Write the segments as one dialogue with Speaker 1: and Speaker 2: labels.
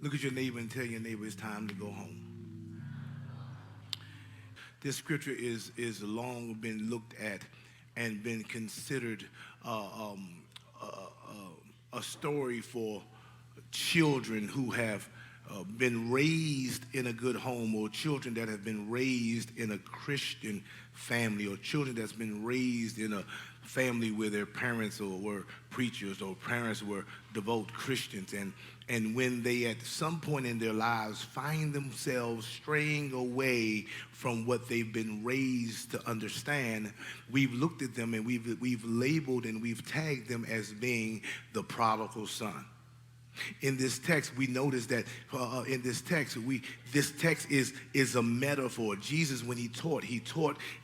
Speaker 1: Look at your neighbor and tell your neighbor it's time to go home. This scripture is long been looked at and been considered a story for children who have been raised in a good home, or children that have been raised in a Christian family, or children that's been raised in a family where their parents were preachers, or parents were devout Christians, and when they at some point in their lives find themselves straying away from what they've been raised to understand, we've looked at them and we've labeled and we've tagged them as being the prodigal son. In this text, we notice that this text is a metaphor. Jesus, when he taught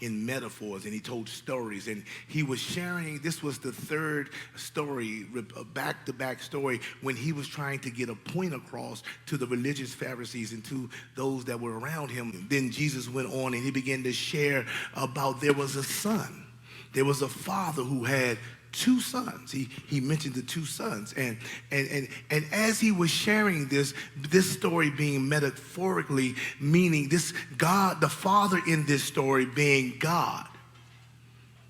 Speaker 1: in metaphors, and he told stories, and he was sharing. This was the third story, back-to-back story, when he was trying to get a point across to the religious Pharisees and to those that were around him. Then Jesus went on and he began to share about there was a son. There was a father who had two sons. He mentioned the two sons, and as he was sharing this story being metaphorically, meaning this God, the father in this story being God,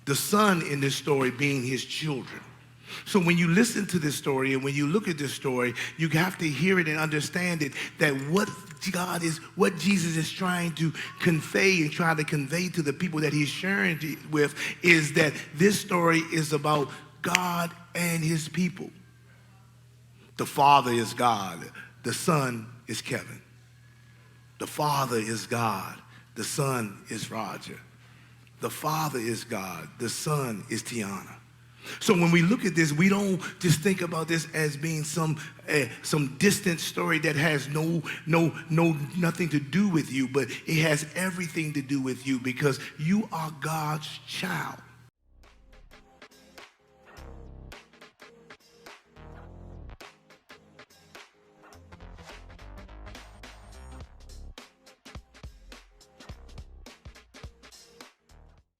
Speaker 1: the son in this story being his children. So when you listen to this story and when you look at this story, you have to hear it and understand it, that what Jesus is trying to convey and try to convey to the people that he's sharing with is that this story is about God and his people. The father is God. The son is Kevin. The father is God. The son is Roger. The father is God. The son is Tiana. So when we look at this, we don't just think about this as being some distant story that has nothing to do with you, but it has everything to do with you, because you are God's child.